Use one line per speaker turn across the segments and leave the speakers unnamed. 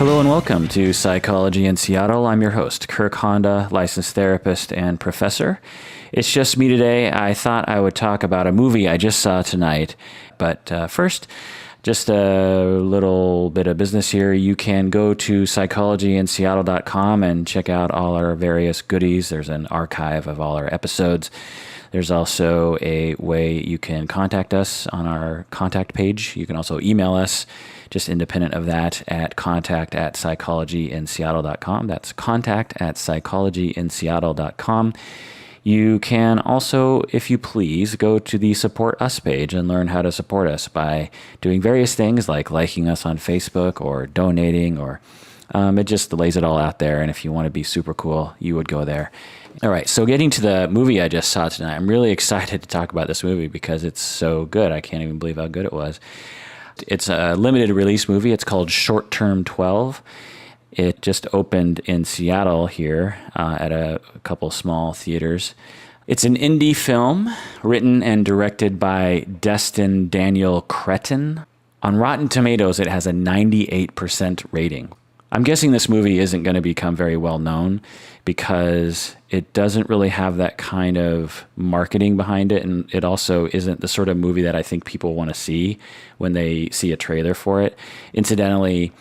Hello and welcome to Psychology in Seattle. I'm your host, Kirk Honda, licensed therapist and professor. It's just me today. I thought I would talk about a movie I just saw tonight. But first, just a little bit of business here. You can go to psychologyinseattle.com and check out all our various goodies. There's an archive of all our episodes. There's also a way you can contact us on our contact page. You can also email us, just independent of that, at contact@psychologyinseattle.com. That's contact@psychologyinseattle.com. You can also, if you please, go to the Support Us page and learn how to support us by doing various things like liking us on Facebook or donating, or it just lays it all out there. And if you want to be super cool, you would go there. All right, so getting to the movie I just saw tonight, I'm really excited to talk about this movie because it's so good. I can't even believe how good it was. It's a limited release movie. It's called Short Term 12. It just opened in Seattle here at a couple small theaters. It's an indie film written and directed by Destin Daniel Cretton. On Rotten Tomatoes, it has a 98% rating. I'm guessing this movie isn't going to become very well known because it doesn't really have that kind of marketing behind it, and it also isn't the sort of movie that I think people want to see when they see a trailer for it. Incidentally,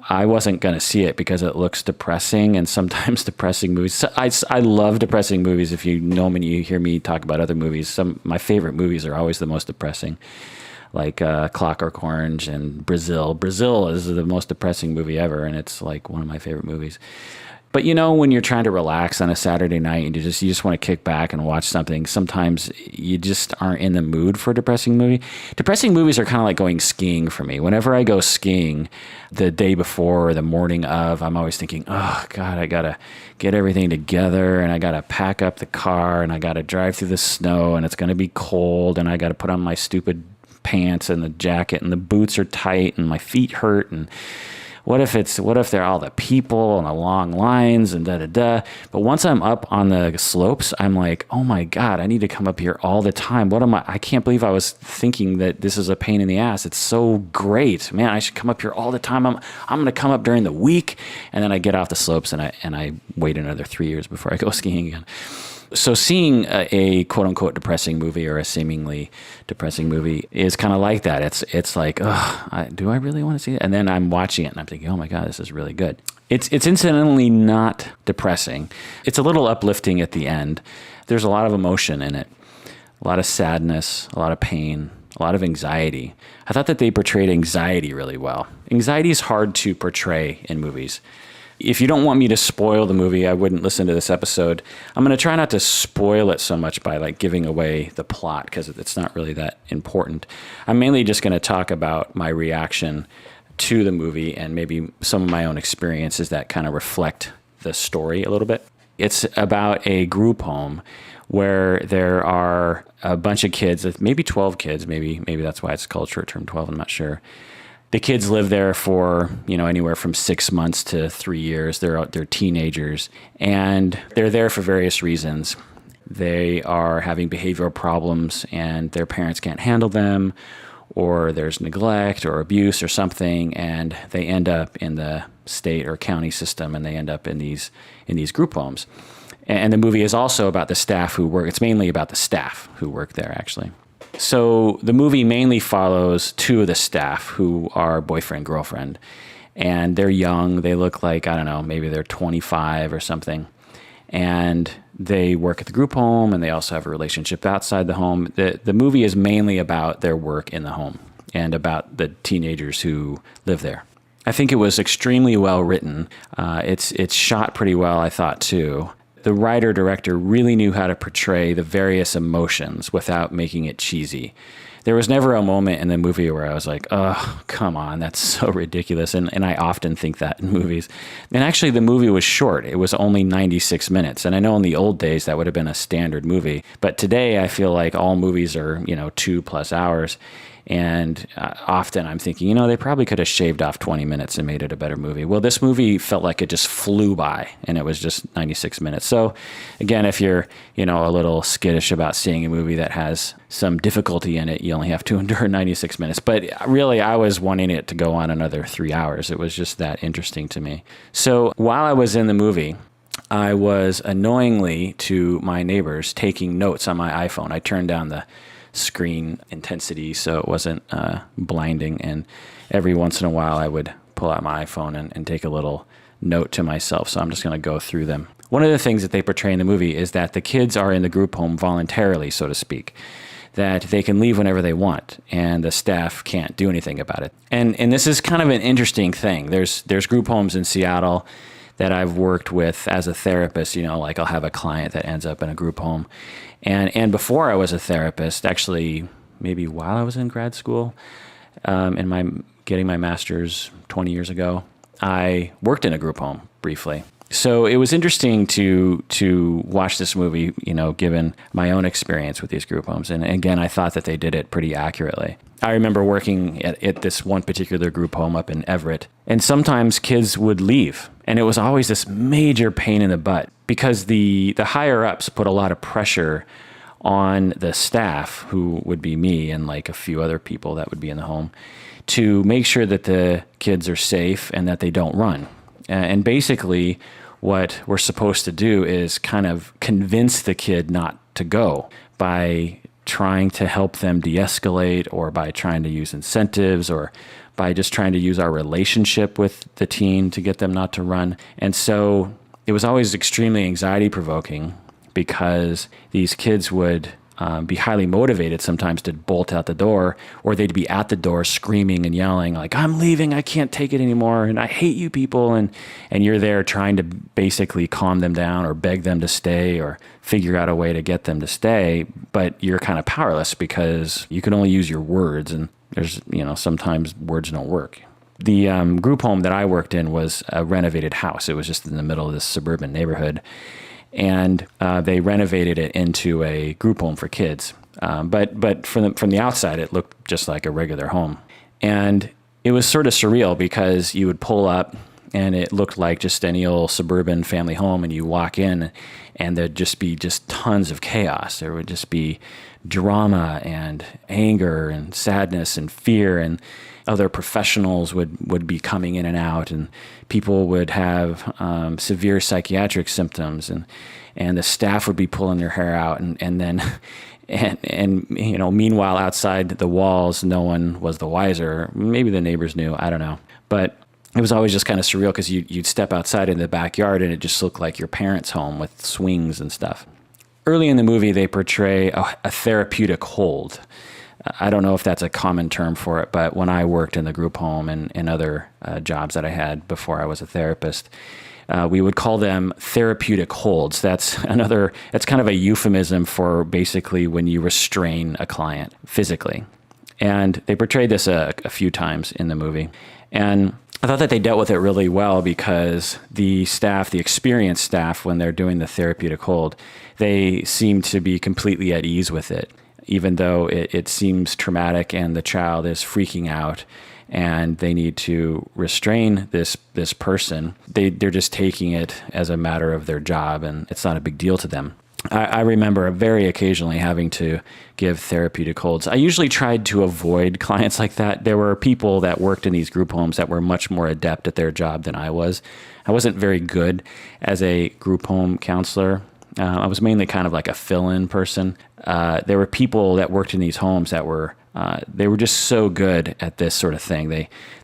I wasn't going to see it because it looks depressing, and sometimes depressing movies. I love depressing movies. If you know me, you hear me talk about other movies. My favorite movies are always the most depressing, like Clockwork Orange and Brazil. Brazil is the most depressing movie ever, and it's like one of my favorite movies. But you know, when you're trying to relax on a Saturday night and you just want to kick back and watch something, sometimes you just aren't in the mood for a depressing movie. Depressing movies are kind of like going skiing for me. Whenever I go skiing the day before or the morning of, I'm always thinking, oh God, I got to get everything together and I got to pack up the car and I got to drive through the snow and it's going to be cold and I got to put on my stupid pants and the jacket and the boots are tight and my feet hurt, and what if they're all the people and the long lines and da-da-da. But once I'm up on the slopes, I'm like, oh my God, I need to come up here all the time. I can't believe I was thinking that this is a pain in the ass. It's so great. Man, I should come up here all the time. I'm going to come up during the week. And then I get off the slopes and I wait another 3 years before I go skiing again. So seeing a quote-unquote depressing movie or a seemingly depressing movie is kind of like that. It's like, do I really want to see it? And then I'm watching it and I'm thinking, oh my God, this is really good. It's incidentally not depressing. It's a little uplifting at the end. There's a lot of emotion in it, a lot of sadness, a lot of pain, a lot of anxiety. I thought that they portrayed anxiety really well. Anxiety is hard to portray in movies. If you don't want me to spoil the movie, I wouldn't listen to this episode. I'm going to try not to spoil it so much by like giving away the plot because it's not really that important. I'm mainly just going to talk about my reaction to the movie and maybe some of my own experiences that kind of reflect the story a little bit. It's about a group home where there are a bunch of kids, maybe 12 kids, maybe that's why it's called Short Term 12, I'm not sure. The kids live there for, anywhere from 6 months to 3 years. They're teenagers, and they're there for various reasons. They are having behavioral problems, and their parents can't handle them, or there's neglect or abuse or something, and they end up in the state or county system, and they end up in these group homes. And the movie is also about the staff who work. It's mainly about the staff who work there, actually. So the movie mainly follows two of the staff who are boyfriend-girlfriend, and they're young. They look like, I don't know, maybe they're 25 or something, and they work at the group home, and they also have a relationship outside the home. The movie is mainly about their work in the home and about the teenagers who live there. I think it was extremely well written. It's shot pretty well, I thought, too. The writer-director really knew how to portray the various emotions without making it cheesy. There was never a moment in the movie where I was like, oh, come on, that's so ridiculous. And I often think that in movies. And actually, the movie was short. It was only 96 minutes. And I know in the old days that would have been a standard movie. But today, I feel like all movies are, 2+ hours. And often I'm thinking, they probably could have shaved off 20 minutes and made it a better movie. Well, this movie felt like it just flew by, and it was just 96 minutes. So, again, if you're, a little skittish about seeing a movie that has some difficulty in it, you only have to endure 96 minutes. But really, I was wanting it to go on another 3 hours. It was just that interesting to me. So while I was in the movie, I was annoyingly to my neighbors taking notes on my iPhone. I turned down the screen intensity so it wasn't blinding. And every once in a while, I would pull out my iPhone and take a little note to myself. So I'm just going to go through them. One of the things that they portray in the movie is that the kids are in the group home voluntarily, so to speak, that they can leave whenever they want, and the staff can't do anything about it. And this is kind of an interesting thing. There's group homes in Seattle that I've worked with as a therapist. Like I'll have a client that ends up in a group home. And before I was a therapist, actually maybe while I was in grad school, getting my master's 20 years ago, I worked in a group home briefly. So it was interesting to watch this movie, given my own experience with these group homes. And again, I thought that they did it pretty accurately. I remember working at this one particular group home up in Everett, and sometimes kids would leave. And it was always this major pain in the butt because the higher ups put a lot of pressure on the staff, who would be me and like a few other people that would be in the home, to make sure that the kids are safe and that they don't run. And basically, what we're supposed to do is kind of convince the kid not to go by trying to help them de-escalate, or by trying to use incentives, or by just trying to use our relationship with the teen to get them not to run. And so it was always extremely anxiety provoking because these kids would be highly motivated sometimes to bolt out the door, or they'd be at the door screaming and yelling like, "I'm leaving, I can't take it anymore, and I hate you people." And you're there trying to basically calm them down or beg them to stay or figure out a way to get them to stay. But you're kind of powerless because you can only use your words, and there's, sometimes words don't work. The group home that I worked in was a renovated house. It was just in the middle of this suburban neighborhood. And they renovated it into a group home for kids. But from the outside, it looked just like a regular home. And it was sort of surreal because you would pull up and it looked like just any old suburban family home, and you walk in and there'd just be tons of chaos. There would just be drama and anger and sadness and fear, and other professionals would be coming in and out, and people would have severe psychiatric symptoms, and the staff would be pulling their hair out, and then meanwhile outside the walls, no one was the wiser. Maybe the neighbors knew, I don't know, but it was always just kind of surreal because you'd step outside in the backyard and it just looked like your parents' home with swings and stuff. Early in the movie, they portray a therapeutic hold. I don't know if that's a common term for it, but when I worked in the group home and other jobs that I had before I was a therapist, we would call them therapeutic holds. That's kind of a euphemism for basically when you restrain a client physically. And they portrayed this a few times in the movie. And I thought that they dealt with it really well because the experienced staff, when they're doing the therapeutic hold, they seem to be completely at ease with it, even though it seems traumatic and the child is freaking out and they need to restrain this person. They're just taking it as a matter of their job, and it's not a big deal to them. I remember very occasionally having to give therapeutic holds. I usually tried to avoid clients like that. There were people that worked in these group homes that were much more adept at their job than I was. I wasn't very good as a group home counselor. I was mainly kind of like a fill-in person. There were people that worked in these homes that were they were just so good at this sort of thing.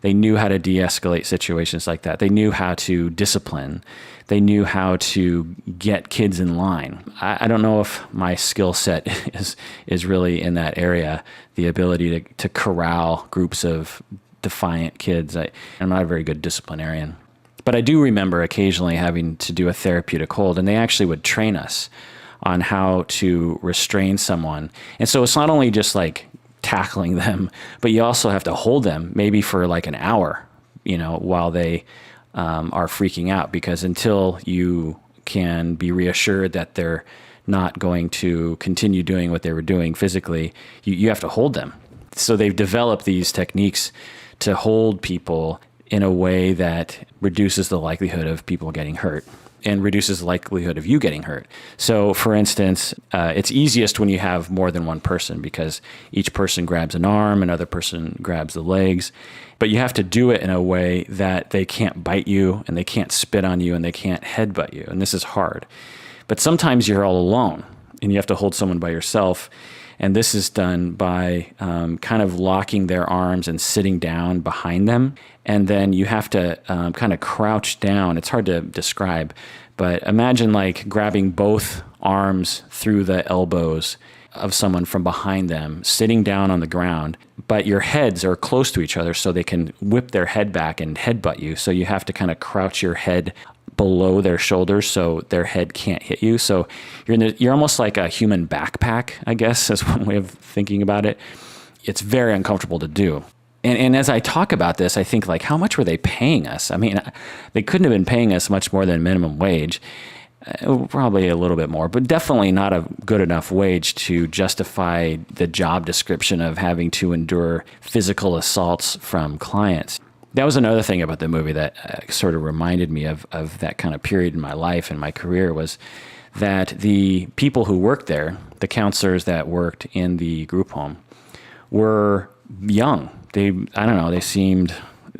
They knew how to de-escalate situations like that. They knew how to discipline. They knew how to get kids in line. I don't know if my skill set is really in that area, the ability to corral groups of defiant kids. I'm not a very good disciplinarian. But I do remember occasionally having to do a therapeutic hold, and they actually would train us on how to restrain someone. And so it's not only just like tackling them, but you also have to hold them maybe for like an hour, while they are freaking out, because until you can be reassured that they're not going to continue doing what they were doing physically, you have to hold them. So they've developed these techniques to hold people in a way that reduces the likelihood of people getting hurt. and reduces the likelihood of you getting hurt. So, for instance, it's easiest when you have more than one person because each person grabs an arm, another person grabs the legs. But you have to do it in a way that they can't bite you and they can't spit on you and they can't headbutt you. And this is hard. But sometimes you're all alone and you have to hold someone by yourself. And this is done by kind of locking their arms and sitting down behind them. And then you have to kind of crouch down. It's hard to describe, but imagine like grabbing both arms through the elbows of someone from behind them, sitting down on the ground, but your heads are close to each other so they can whip their head back and headbutt you. So you have to kind of crouch your head below their shoulders so their head can't hit you. So you're almost like a human backpack, I guess, is one way of thinking about it. It's very uncomfortable to do. And as I talk about this, I think like, how much were they paying us? I mean, they couldn't have been paying us much more than minimum wage. Probably a little bit more, but definitely not a good enough wage to justify the job description of having to endure physical assaults from clients. That was another thing about the movie that sort of reminded me of that kind of period in my life and my career, was that the people who worked there, the counselors that worked in the group home, were young. They seemed,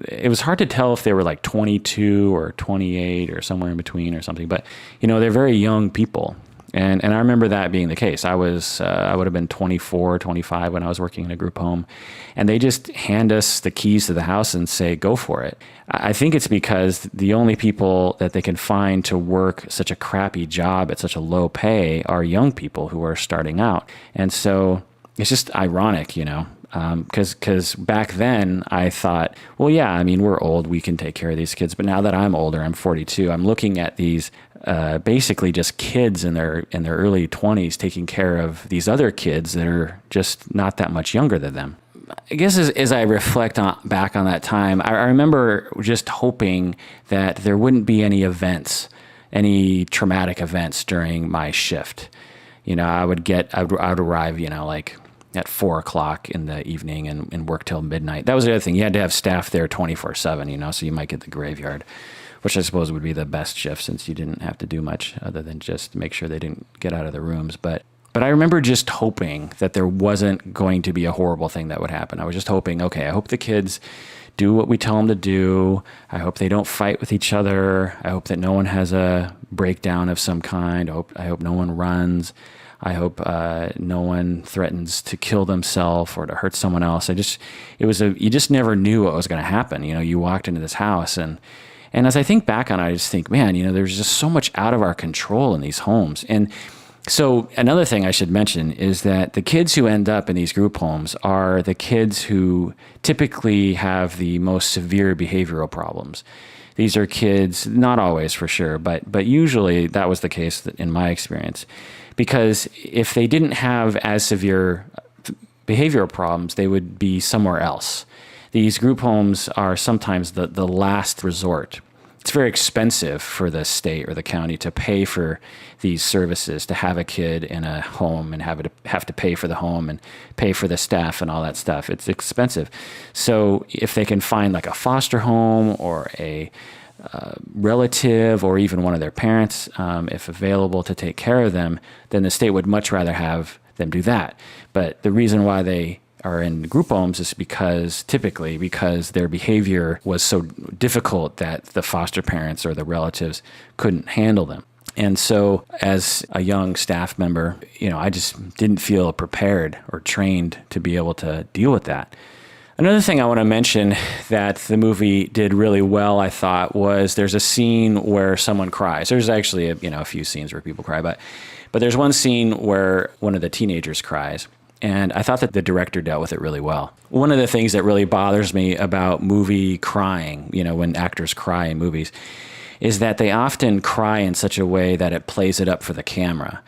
it was hard to tell if they were like 22 or 28 or somewhere in between or something, but they're very young people. And I remember that being the case. I would have been 24, 25 when I was working in a group home, and they just hand us the keys to the house and say, go for it. I think it's because the only people that they can find to work such a crappy job at such a low pay are young people who are starting out. And so it's just ironic, because back then I thought, well, yeah, I mean, we're old, we can take care of these kids. But now that I'm older, I'm 42, I'm looking at these basically just kids in their early 20s taking care of these other kids that are just not that much younger than them. I guess as I reflect back on that time, I remember just hoping that there wouldn't be any any traumatic events during my shift. I would arrive, like at 4:00 in the evening and work till midnight. That was the other thing. You had to have staff there 24/7, so you might get the graveyard, which I suppose would be the best shift since you didn't have to do much other than just make sure they didn't get out of the rooms. But I remember just hoping that there wasn't going to be a horrible thing that would happen. I was just hoping, okay, I hope the kids do what we tell them to do. I hope they don't fight with each other. I hope that no one has a breakdown of some kind. I hope no one runs. I hope no one threatens to kill themselves or to hurt someone else. You just never knew what was going to happen. You walked into this house and as I think back on it, I just think, man, there's just so much out of our control in these homes. And so another thing I should mention is that the kids who end up in these group homes are the kids who typically have the most severe behavioral problems. These are kids, not always for sure, but usually that was the case in my experience. Because if they didn't have as severe behavioral problems, they would be somewhere else. These group homes are sometimes the last resort. It's very expensive for the state or the county to pay for these services, to have a kid in a home and have to pay for the home and pay for the staff and all that stuff. It's expensive. So if they can find like a foster home or a relative or even one of their parents, if available, to take care of them, then the state would much rather have them do that. But the reason why they are in group homes is typically because their behavior was so difficult that the foster parents or the relatives couldn't handle them. And so as a young staff member, I just didn't feel prepared or trained to be able to deal with that. Another thing I want to mention that the movie did really well, I thought, was there's a scene where someone cries. There's actually a few scenes where people cry, but there's one scene where one of the teenagers cries. And I thought that the director dealt with it really well. One of the things that really bothers me about movie crying, when actors cry in movies, is that they often cry in such a way that it plays it up for the camera.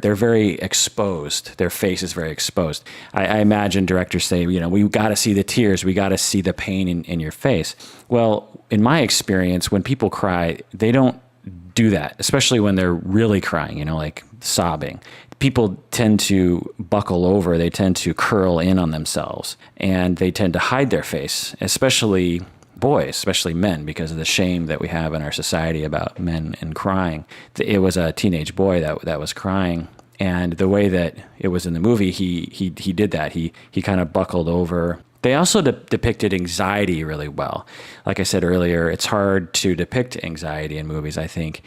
They're very exposed. Their face is very exposed. I imagine directors say, we got to see the tears. We got to see the pain in your face. Well, in my experience, when people cry, they don't do that, especially when they're really crying, like sobbing. People tend to buckle over. They tend to curl in on themselves, and they tend to hide their face, especially boys, especially men, because of the shame that we have in our society about men and crying. It was a teenage boy that was crying. And the way that it was in the movie, he did that. He kind of buckled over. They also depicted anxiety really well. Like I said earlier, it's hard to depict anxiety in movies, I think.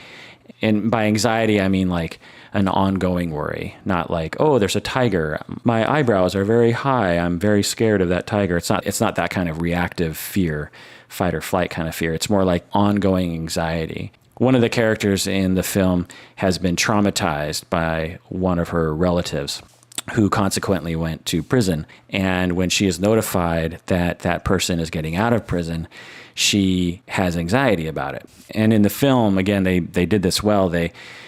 And by anxiety, I mean like an ongoing worry, not like, oh, there's a tiger. My eyebrows are very high. I'm very scared of that tiger. It's not that kind of reactive fear, fight or flight kind of fear. It's more like ongoing anxiety. One of the characters in the film has been traumatized by one of her relatives, who consequently went to prison. And when she is notified that that person is getting out of prison, she has anxiety about it. And in the film, again, they did this well.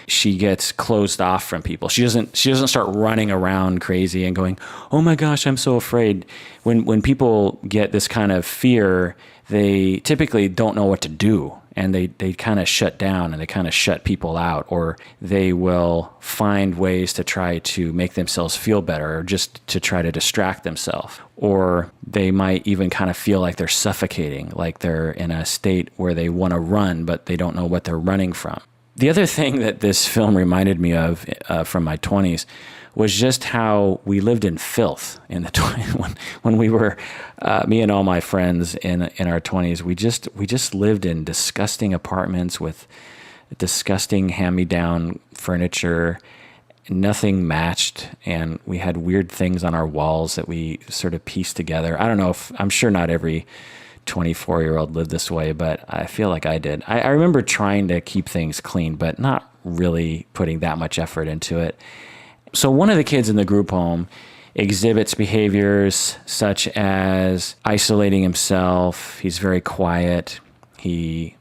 She gets closed off from people. She doesn't start running around crazy and going, oh my gosh, I'm so afraid. When people get this kind of fear, they typically don't know what to do. And they kind of shut down and they kind of shut people out, or they will find ways to try to make themselves feel better, or just to try to distract themselves. Or they might even kind of feel like they're suffocating, like they're in a state where they want to run, but they don't know what they're running from. The other thing that this film reminded me of from my 20s was just how we lived in filth in the 20s. When we were, me and all my friends in our 20s, we just lived in disgusting apartments with disgusting hand-me-down furniture. Nothing matched, and we had weird things on our walls that we sort of pieced together. I don't know I'm sure not every 24-year-old lived this way, but I feel like I did. I remember trying to keep things clean, but not really putting that much effort into it. So one of the kids in the group home exhibits behaviors such as isolating himself. He's very quiet. He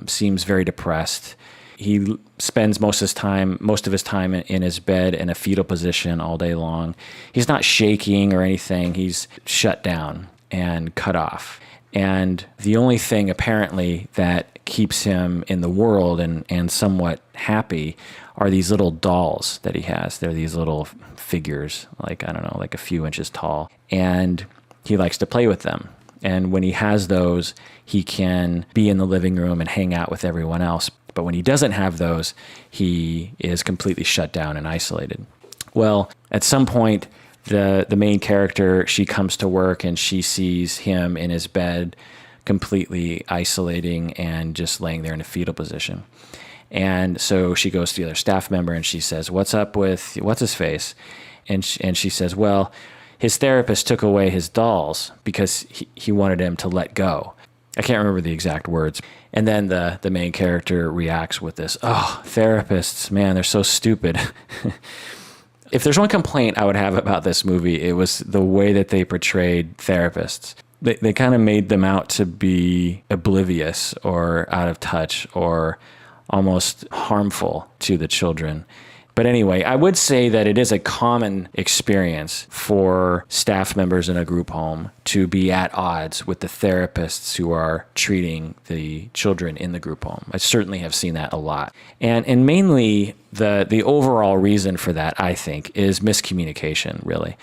seems very depressed. He spends most of his time in his bed in a fetal position all day long. He's not shaking or anything. He's shut down and cut off. And the only thing apparently that keeps him in the world and somewhat happy are these little dolls that he has. They're these little figures, like, I don't know, like a few inches tall. And he likes to play with them. And when he has those, he can be in the living room and hang out with everyone else. But when he doesn't have those, he is completely shut down and isolated. Well, at some point, the main character, she comes to work and she sees him in his bed completely isolating and just laying there in a fetal position. And so she goes to the other staff member and she says, what's up with what's-his-face? And she says, well, his therapist took away his dolls because he wanted him to let go. I can't remember the exact words. And then the main character reacts with this, oh, therapists, man, they're so stupid. If there's one complaint I would have about this movie, it was the way that they portrayed therapists. They kind of made them out to be oblivious or out of touch or almost harmful to the children. But anyway, I would say that it is a common experience for staff members in a group home to be at odds with the therapists who are treating the children in the group home. I certainly have seen that a lot. And mainly the overall reason for that, I think, is miscommunication, really.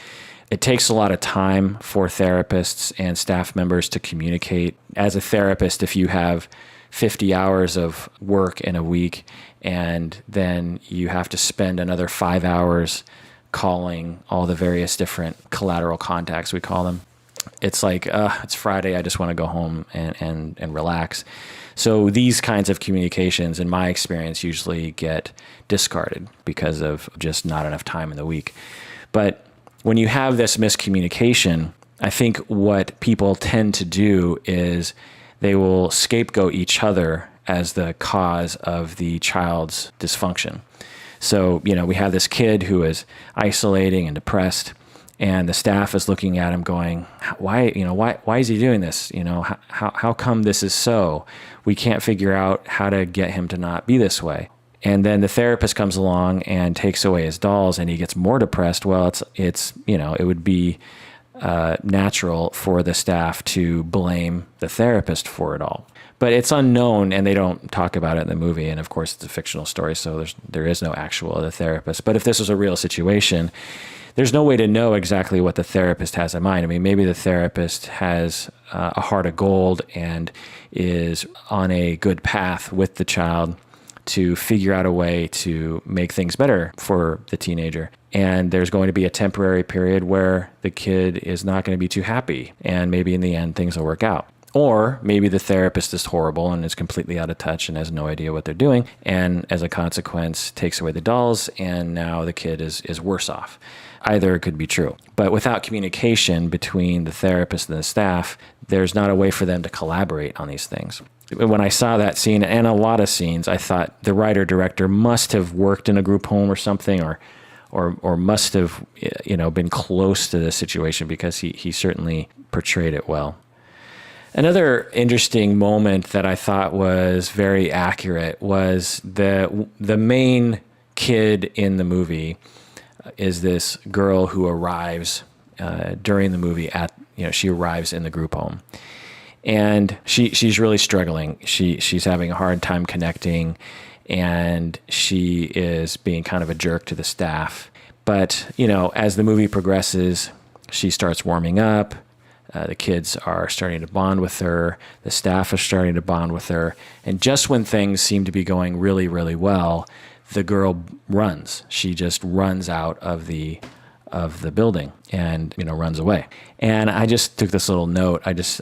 It takes a lot of time for therapists and staff members to communicate. As a therapist, if you have 50 hours of work in a week, and then you have to spend another 5 hours calling all the various different collateral contacts, we call them. It's like, it's Friday, I just want to go home and relax. So these kinds of communications, in my experience, usually get discarded because of just not enough time in the week. But when you have this miscommunication, I think what people tend to do is they will scapegoat each other as the cause of the child's dysfunction. So, we have this kid who is isolating and depressed, and the staff is looking at him going, why is he doing this? How come this is so? We can't figure out how to get him to not be this way. And then the therapist comes along and takes away his dolls and he gets more depressed. Well, it would be natural for the staff to blame the therapist for it all. But it's unknown, and they don't talk about it in the movie. And of course, it's a fictional story, so there is no actual other therapist. But if this was a real situation, there's no way to know exactly what the therapist has in mind. I mean, maybe the therapist has a heart of gold and is on a good path with the child to figure out a way to make things better for the teenager. And there's going to be a temporary period where the kid is not going to be too happy. And maybe in the end, things will work out. Or maybe the therapist is horrible and is completely out of touch and has no idea what they're doing. And as a consequence, takes away the dolls, and now the kid is worse off. Either could be true. But without communication between the therapist and the staff, there's not a way for them to collaborate on these things. When I saw that scene, and a lot of scenes, I thought the writer-director must have worked in a group home or something, or must have, been close to the situation, because he certainly portrayed it well. Another interesting moment that I thought was very accurate was the main kid in the movie is this girl who arrives during the movie she arrives in the group home. And she's really struggling. She's having a hard time connecting, and she is being kind of a jerk to the staff. But, as the movie progresses, she starts warming up. The kids are starting to bond with her. The staff is starting to bond with her. And just when things seem to be going really, really well, the girl runs. She just runs out of the building and, runs away. And I just took this little note. I just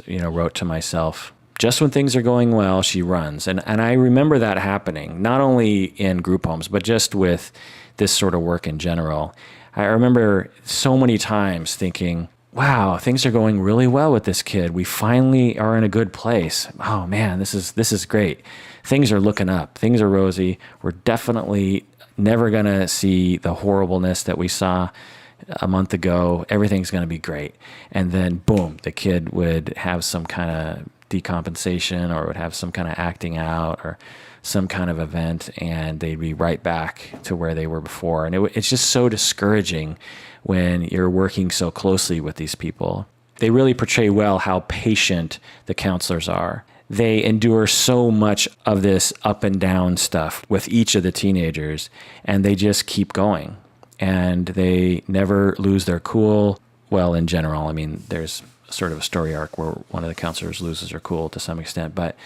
wrote to myself, just when things are going well, she runs. And I remember that happening, not only in group homes, but just with this sort of work in general. I remember so many times thinking, wow, things are going really well with this kid. We finally are in a good place. Oh man, this is great. Things are looking up. Things are rosy. We're definitely never going to see the horribleness that we saw a month ago. Everything's going to be great. And then boom, the kid would have some kind of decompensation, or would have some kind of acting out, or some kind of event, and they'd be right back to where they were before. And it's just so discouraging when you're working so closely with these people. They really portray well how patient the counselors are. They endure so much of this up and down stuff with each of the teenagers, and they just keep going. And they never lose their cool. Well, in general, I mean, there's sort of a story arc where one of the counselors loses her cool to some extent. But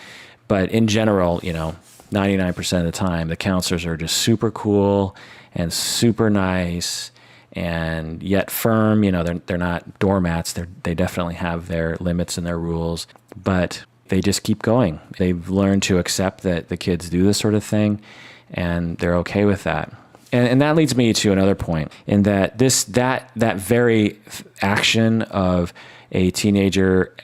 in general, 99% of the time, the counselors are just super cool and super nice, and yet firm. They're not doormats. They definitely have their limits and their rules, but they just keep going. They've learned to accept that the kids do this sort of thing, and they're okay with that. And that leads me to another point, in that that very action of a teenager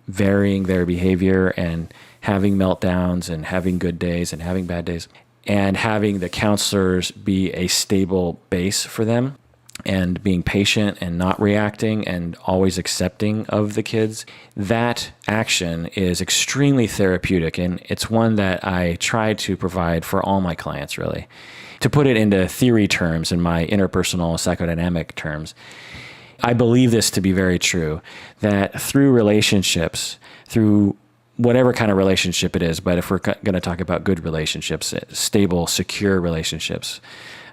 varying their behavior and having meltdowns and having good days and having bad days, and having the counselors be a stable base for them, and being patient and not reacting and always accepting of the kids, that action is extremely therapeutic. And it's one that I try to provide for all my clients, really. To put it into theory terms, in my interpersonal psychodynamic terms, I believe this to be very true, that through relationships, through whatever kind of relationship it is, but if we're going to talk about good relationships, stable, secure relationships,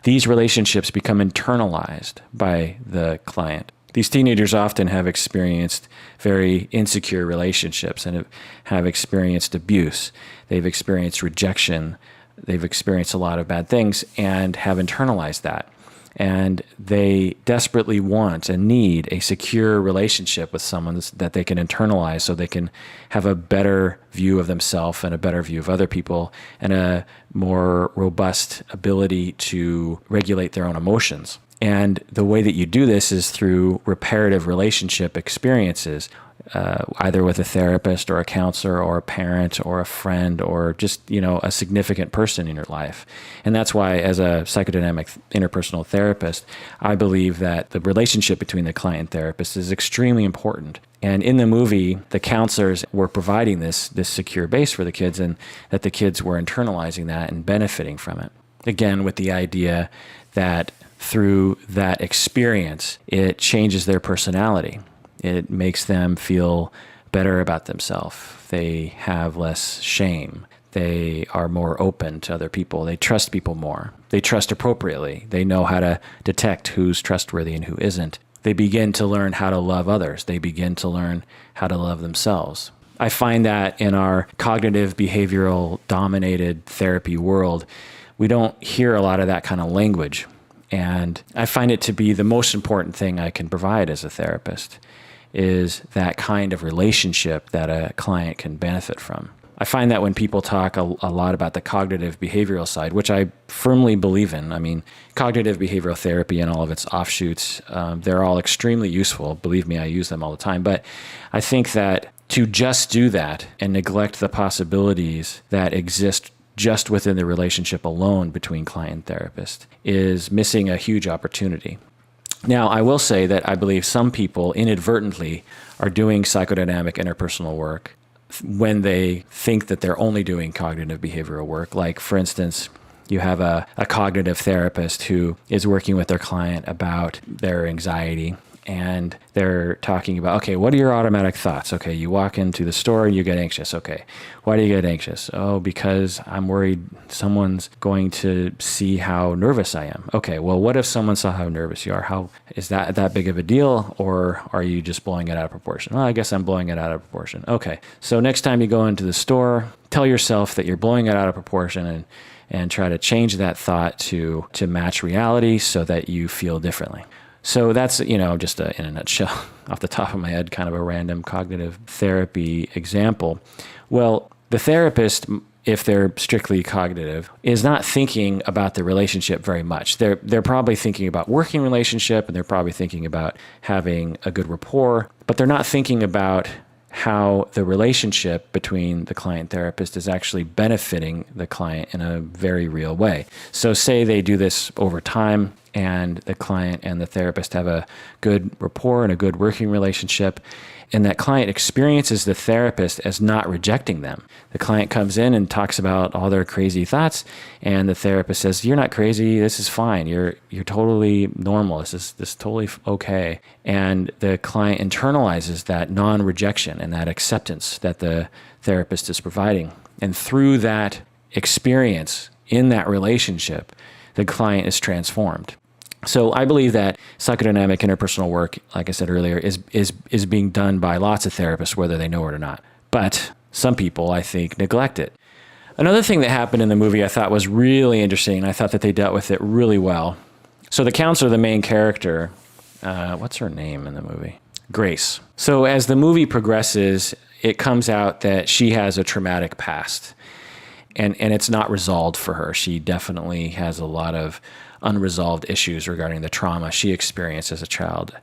these relationships become internalized by the client. These teenagers often have experienced very insecure relationships and have experienced abuse. They've experienced rejection. They've experienced a lot of bad things and have internalized that. And they desperately want and need a secure relationship with someone that they can internalize, so they can have a better view of themselves and a better view of other people, and a more robust ability to regulate their own emotions. And the way that you do this is through reparative relationship experiences, either with a therapist or a counselor or a parent or a friend or just, a significant person in your life. And that's why, as a psychodynamic interpersonal therapist, I believe that the relationship between the client and therapist is extremely important. And in the movie, the counselors were providing this secure base for the kids, and that the kids were internalizing that and benefiting from it. Again, with the idea that through that experience, it changes their personality. It makes them feel better about themselves. They have less shame. They are more open to other people. They trust people more. They trust appropriately. They know how to detect who's trustworthy and who isn't. They begin to learn how to love others. They begin to learn how to love themselves. I find that in our cognitive behavioral dominated therapy world, we don't hear a lot of that kind of language. And I find it to be the most important thing I can provide as a therapist, is that kind of relationship that a client can benefit from. I find that when people talk a lot about the cognitive behavioral side, which I firmly believe in, I mean, cognitive behavioral therapy and all of its offshoots, they're all extremely useful. Believe me, I use them all the time. But I think that to just do that and neglect the possibilities that exist just within the relationship alone between client and therapist is missing a huge opportunity. Now, I will say that I believe some people inadvertently are doing psychodynamic interpersonal work when they think that they're only doing cognitive behavioral work. Like, for instance, you have a cognitive therapist who is working with their client about their anxiety, and they're talking about, okay, what are your automatic thoughts? Okay, you walk into the store and you get anxious. Okay, why do you get anxious? Oh, because I'm worried someone's going to see how nervous I am. Okay, well, what if someone saw how nervous you are? How is that big of a deal, or are you just blowing it out of proportion? Well, I guess I'm blowing it out of proportion. Okay, so next time you go into the store, tell yourself that you're blowing it out of proportion and try to change that thought to match reality so that you feel differently. So that's, just in a nutshell, off the top of my head, kind of a random cognitive therapy example. Well, the therapist, if they're strictly cognitive, is not thinking about the relationship very much. They're probably thinking about working relationship, and they're probably thinking about having a good rapport, but they're not thinking about how the relationship between the client and therapist is actually benefiting the client in a very real way. So say they do this over time, and the client and the therapist have a good rapport and a good working relationship, and that client experiences the therapist as not rejecting them. The client comes in and talks about all their crazy thoughts, and the therapist says, "You're not crazy. This is fine. You're totally normal. This is totally okay." And the client internalizes that non-rejection and that acceptance that the therapist is providing. And through that experience in that relationship, the client is transformed. So I believe that psychodynamic interpersonal work, like I said earlier, is being done by lots of therapists, whether they know it or not. But some people, I think, neglect it. Another thing that happened in the movie I thought was really interesting, and I thought that they dealt with it really well. So the counselor, the main character, what's her name in the movie? Grace. So as the movie progresses, it comes out that she has a traumatic past. And it's not resolved for her. She definitely has a lot of unresolved issues regarding the trauma she experienced as a child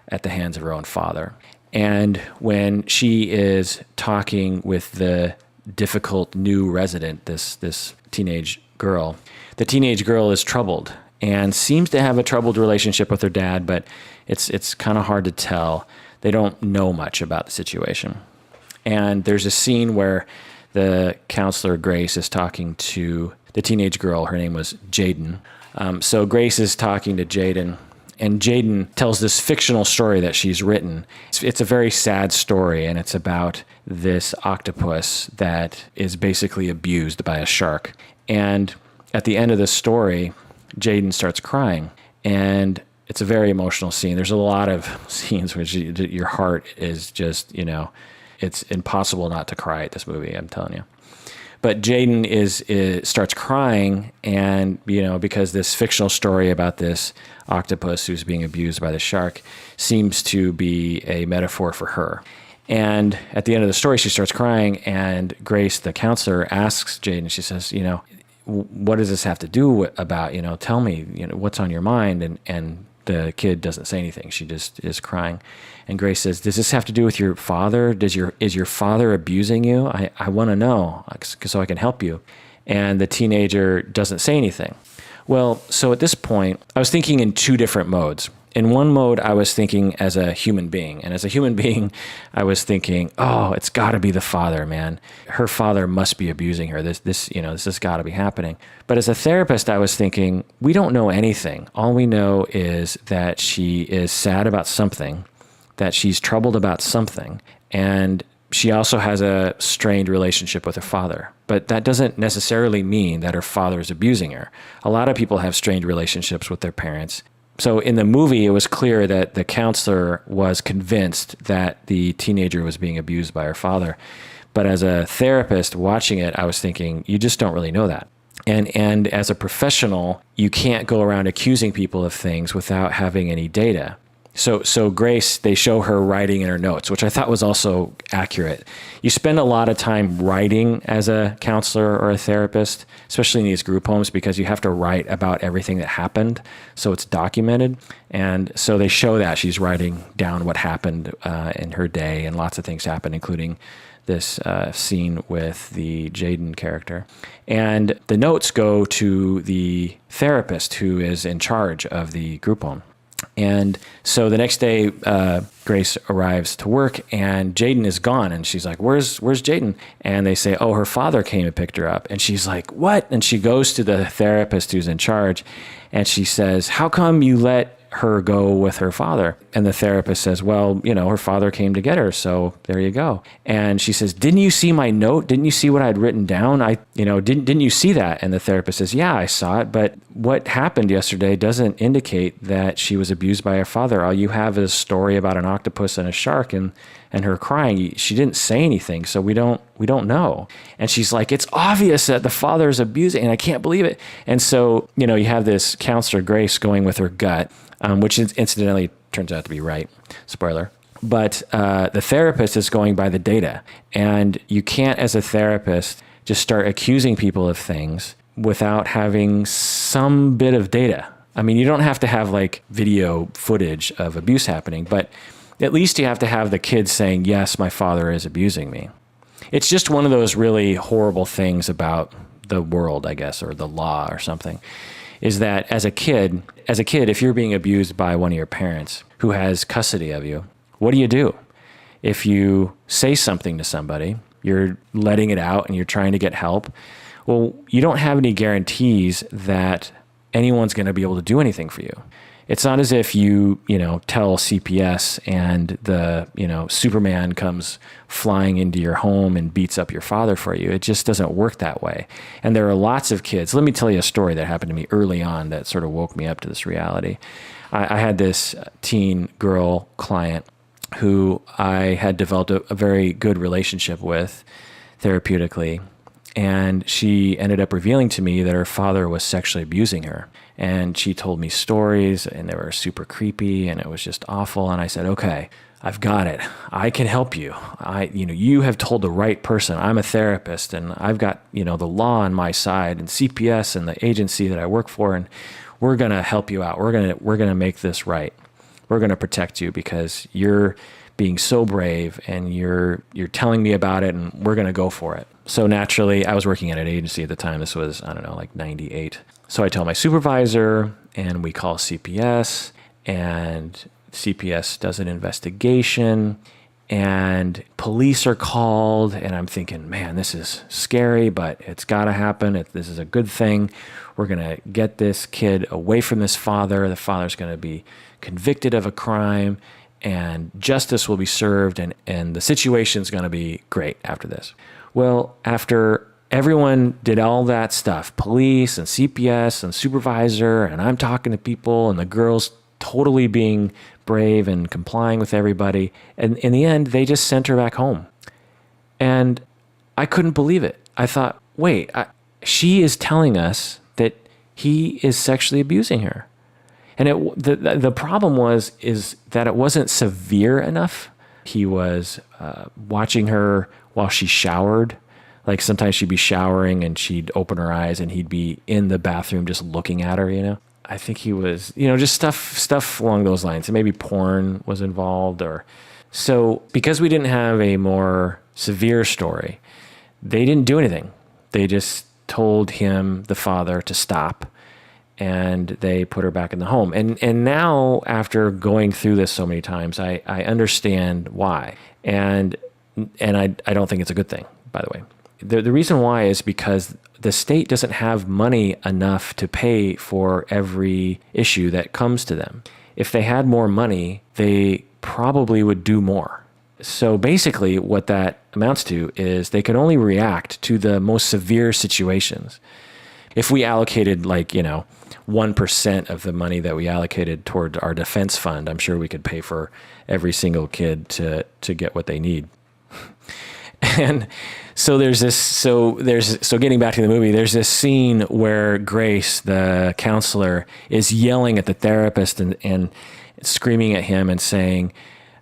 at the hands of her own father. And when she is talking with the difficult new resident, this teenage girl, the teenage girl is troubled and seems to have a troubled relationship with her dad, but it's kind of hard to tell. They don't know much about the situation. And there's a scene where the counselor, Grace, is talking to the teenage girl. Her name was Jaden. So Grace is talking to Jaden, and Jaden tells this fictional story that she's written. It's a very sad story, and it's about this octopus that is basically abused by a shark. And at the end of the story, Jaden starts crying, and it's a very emotional scene. There's a lot of scenes where your heart is just, it's impossible not to cry at this movie, I'm telling you. But Jaden starts crying, and because this fictional story about this octopus who's being abused by the shark seems to be a metaphor for her. And at the end of the story, she starts crying, and Grace, the counselor, asks Jaden. She says, "What does this have to do about? Tell me, what's on your mind?" And the kid doesn't say anything. She just is crying. And Grace says, "Does this have to do with your father? Is your father abusing you? I want to know so I can help you." And the teenager doesn't say anything. Well, so at this point, I was thinking in two different modes. In one mode, I was thinking as a human being. And as a human being, I was thinking, oh, it's got to be the father, man. Her father must be abusing her. This has got to be happening. But as a therapist, I was thinking, we don't know anything. All we know is that she is sad about something, that she's troubled about something, and she also has a strained relationship with her father. But that doesn't necessarily mean that her father is abusing her. A lot of people have strained relationships with their parents. So in the movie, it was clear that the counselor was convinced that the teenager was being abused by her father. But as a therapist watching it, I was thinking, you just don't really know that. And as a professional, you can't go around accusing people of things without having any data. So Grace, they show her writing in her notes, which I thought was also accurate. You spend a lot of time writing as a counselor or a therapist, especially in these group homes, because you have to write about everything that happened. So it's documented. And so they show that she's writing down what happened in her day, and lots of things happened, including this scene with the Jaden character. And the notes go to the therapist who is in charge of the group home. And so the next day, Grace arrives to work, and Jaden is gone. And she's like, where's Jaden? And they say, oh, her father came and picked her up. And she's like, what? And she goes to the therapist who's in charge, and she says, how come you let her go with her father? And the therapist says, well, her father came to get her, so there you go. And she says, didn't you see my note? Didn't you see what I'd written down? Didn't you see that? And the therapist says, yeah, I saw it, but what happened yesterday doesn't indicate that she was abused by her father. All you have is a story about an octopus and a shark and her crying. She didn't say anything, so we don't know. And she's like, it's obvious that the father is abusing, and I can't believe it. And so, you have this counselor, Grace, going with her gut, which incidentally turns out to be right. Spoiler. But the therapist is going by the data. And you can't, as a therapist, just start accusing people of things without having some bit of data. I mean, you don't have to have like video footage of abuse happening, but at least you have to have the kids saying, yes, my father is abusing me. It's just one of those really horrible things about the world, I guess, or the law or something, is that as a kid, if you're being abused by one of your parents who has custody of you, what do? If you say something to somebody, you're letting it out and you're trying to get help. Well, you don't have any guarantees that anyone's going to be able to do anything for you. It's not as if you tell CPS and the, Superman comes flying into your home and beats up your father for you. It just doesn't work that way. And there are lots of kids. Let me tell you a story that happened to me early on that sort of woke me up to this reality. I had this teen girl client who I had developed a very good relationship with therapeutically. And she ended up revealing to me that her father was sexually abusing her. And she told me stories, and they were super creepy, and it was just awful. And I said, okay, I've got it. I can help you. You have told the right person. I'm a therapist, and I've got, the law on my side, and CPS and the agency that I work for, and we're going to help you out. We're going to make this right. We're going to protect you because you're being so brave, and you're telling me about it, and we're going to go for it. So naturally, I was working at an agency at the time. This was, like 98. So I tell my supervisor, and we call CPS, and CPS does an investigation, and police are called, and I'm thinking, man, this is scary, but it's got to happen. This is a good thing. We're going to get this kid away from this father. The father's going to be convicted of a crime, and justice will be served, and the situation's going to be great after this. Well, after everyone did all that stuff, police and CPS and supervisor, and I'm talking to people, and the girl's totally being brave and complying with everybody, and in the end, they just sent her back home. And I couldn't believe it. I thought, wait, she is telling us that he is sexually abusing her. And the problem is that it wasn't severe enough. He was watching her while she showered. Like sometimes she'd be showering and she'd open her eyes and he'd be in the bathroom just looking at her, I think he was, just stuff along those lines. And maybe porn was involved so because we didn't have a more severe story, they didn't do anything. They just told him, the father, to stop, and they put her back in the home. And now, after going through this so many times, I understand why. And I don't think it's a good thing, by the way. The reason why is because the state doesn't have money enough to pay for every issue that comes to them. If they had more money, they probably would do more. So basically what that amounts to is they can only react to the most severe situations. If we allocated 1% of the money that we allocated toward our defense fund, I'm sure we could pay for every single kid to get what they need. And so getting back to the movie, there's this scene where Grace, the counselor, is yelling at the therapist and screaming at him and saying,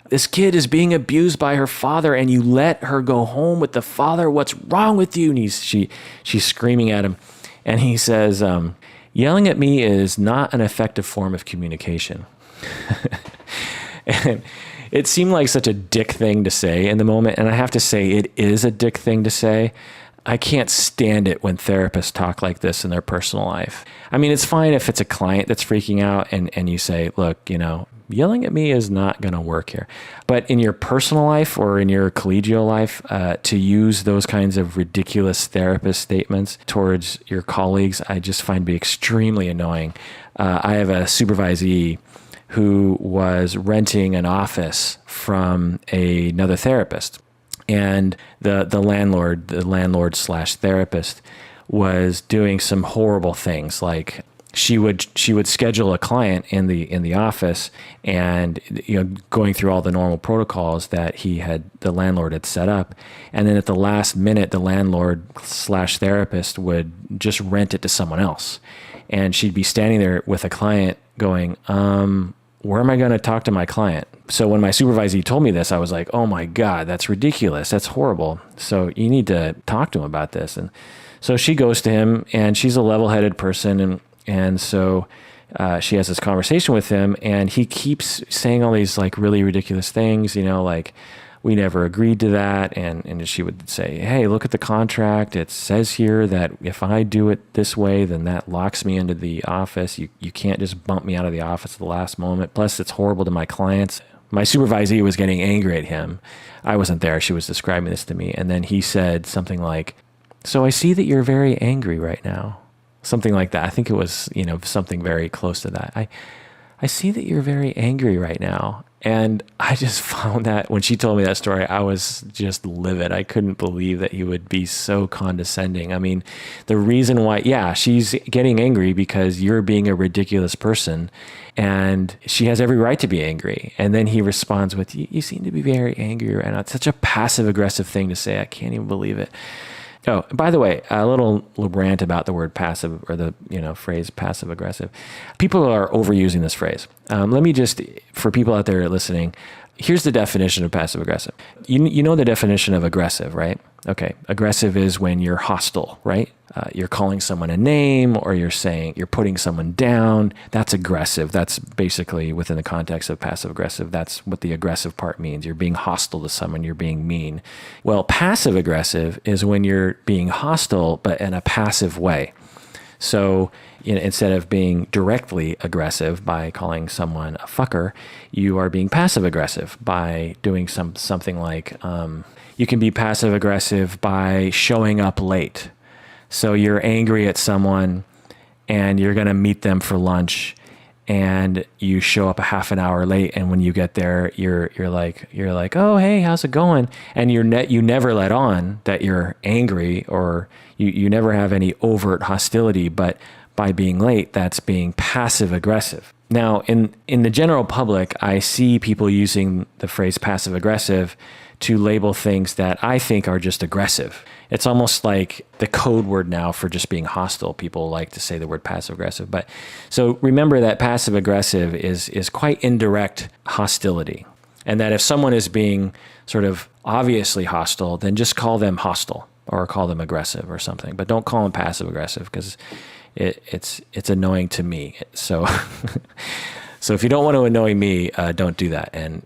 "This kid is being abused by her father and you let her go home with the father. What's wrong with you?" And she's screaming at him. And he says, "Yelling at me is not an effective form of communication." And it seemed like such a dick thing to say in the moment. And I have to say, it is a dick thing to say. I can't stand it when therapists talk like this in their personal life. I mean, it's fine if it's a client that's freaking out and you say, "Look, yelling at me is not going to work here." But in your personal life or in your collegial life, to use those kinds of ridiculous therapist statements towards your colleagues, I just find to be extremely annoying. I have a supervisee who was renting an office from another therapist. And the landlord slash therapist was doing some horrible things. Like she would schedule a client in the office and going through all the normal protocols that the landlord had set up. And then at the last minute, the landlord slash therapist would just rent it to someone else. And she'd be standing there with a client going, where am I going to talk to my client? So when my supervisor told me this, I was like, oh my God, that's ridiculous. That's horrible. So you need to talk to him about this. And so she goes to him, and she's a level-headed person. And so she has this conversation with him, and he keeps saying all these like really ridiculous things, like, "We never agreed to that." And she would say, "Hey, look at the contract. It says here that if I do it this way, then that locks me into the office. You can't just bump me out of the office at the last moment. Plus, it's horrible to my clients." My supervisee was getting angry at him. I wasn't there. She was describing this to me. And then he said something like, "So I see that you're very angry right now." Something like that. I think it was, something very close to that. I see that you're very angry right now. And I just found that when she told me that story, I was just livid. I couldn't believe that he would be so condescending. I mean, the reason why, she's getting angry because you're being a ridiculous person, and she has every right to be angry. And then he responds with, "You seem to be very angry right now." It's such a passive aggressive thing to say. I can't even believe it. Oh, by the way, a little rant about the word passive, or the phrase passive aggressive. People are overusing this phrase. Let me just, for people out there listening, here's the definition of passive aggressive. You know the definition of aggressive, right? Okay, aggressive is when you're hostile, right? You're calling someone a name, or you're putting someone down. That's aggressive. That's basically within the context of passive aggressive. That's what the aggressive part means. You're being hostile to someone. You're being mean. Well, passive aggressive is when you're being hostile, but in a passive way. So instead of being directly aggressive by calling someone a fucker, you are being passive aggressive by doing something like, you can be passive aggressive by showing up late. So you're angry at someone and you're going to meet them for lunch, and you show up a half an hour late. And when you get there, you're like, "Oh, hey, how's it going?" And you never let on that you're angry, or you never have any overt hostility, but by being late, that's being passive aggressive. Now, in the general public, I see people using the phrase passive aggressive to label things that I think are just aggressive. It's almost like the code word now for just being hostile. People like to say the word passive aggressive. But so remember that passive aggressive is quite indirect hostility. And that if someone is being sort of obviously hostile, then just call them hostile or call them aggressive or something. But don't call them passive aggressive, because it's annoying to me. So so if you don't want to annoy me, don't do that. And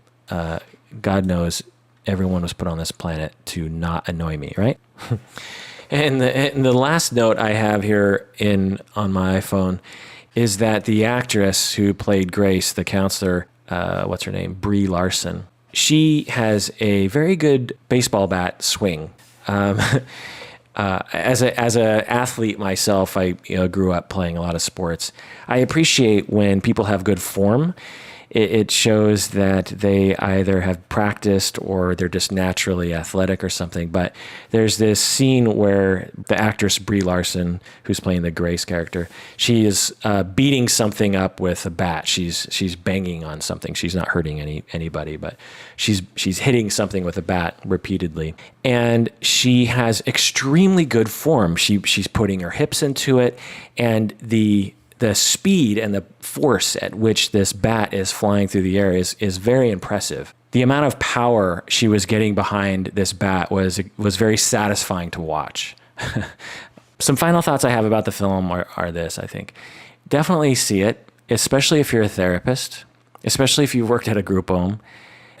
God knows everyone was put on this planet to not annoy me, right? And the last note I have here on my iPhone is that the actress who played Grace, the counselor, what's her name? Brie Larson. She has a very good baseball bat swing. As a athlete myself, I grew up playing a lot of sports. I appreciate when people have good form, it shows that they either have practiced or they're just naturally athletic or something. But there's this scene where the actress Brie Larson, who's playing the Grace character, she is beating something up with a bat. She's banging on something. She's not hurting anybody, but she's hitting something with a bat repeatedly. And she has extremely good form. She's putting her hips into it, and the speed and the force at which this bat is flying through the air is very impressive. The amount of power she was getting behind this bat was very satisfying to watch. Some final thoughts I have about the film are this, I think. Definitely see it, especially if you're a therapist, especially if you've worked at a group home.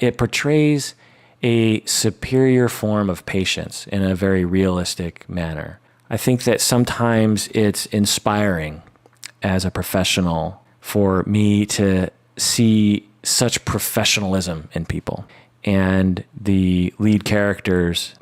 It portrays a superior form of patience in a very realistic manner. I think that sometimes it's inspiring as a professional for me to see such professionalism in people. And the lead characters,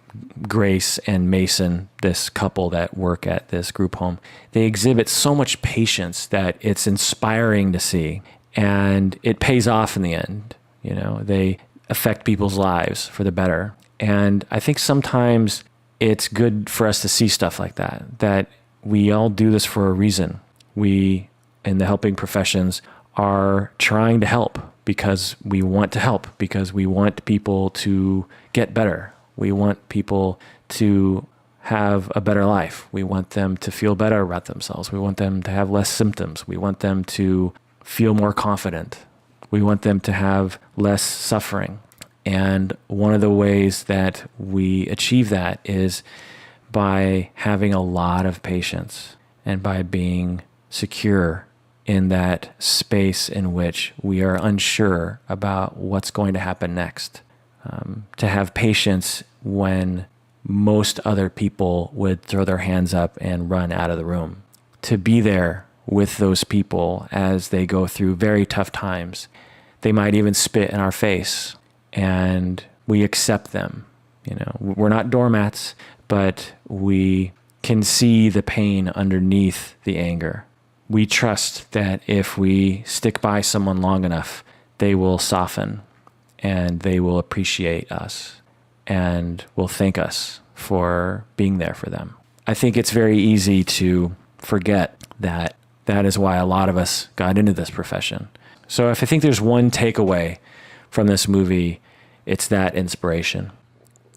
Grace and Mason, this couple that work at this group home, they exhibit so much patience that it's inspiring to see. And it pays off in the end. They affect people's lives for the better. And I think sometimes it's good for us to see stuff like that we all do this for a reason. We, in the helping professions, are trying to help because we want to help, because we want people to get better. We want people to have a better life. We want them to feel better about themselves. We want them to have less symptoms. We want them to feel more confident. We want them to have less suffering. And one of the ways that we achieve that is by having a lot of patience and by being secure in that space in which we are unsure about what's going to happen next. To have patience when most other people would throw their hands up and run out of the room. To be there with those people as they go through very tough times. They might even spit in our face, and we accept them. We're not doormats, but we can see the pain underneath the anger. We trust that if we stick by someone long enough, they will soften and they will appreciate us and will thank us for being there for them. I think it's very easy to forget that is why a lot of us got into this profession. So if I think there's one takeaway from this movie, it's that inspiration.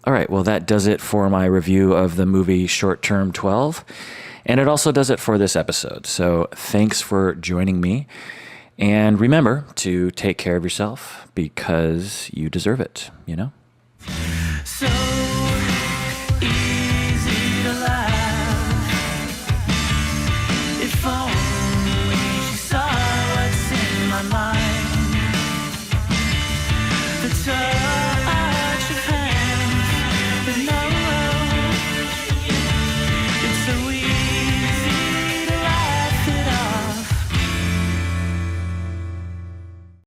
All right, well, that does it for my review of the movie Short Term 12. And it also does it for this episode. So thanks for joining me. And remember to take care of yourself because you deserve it,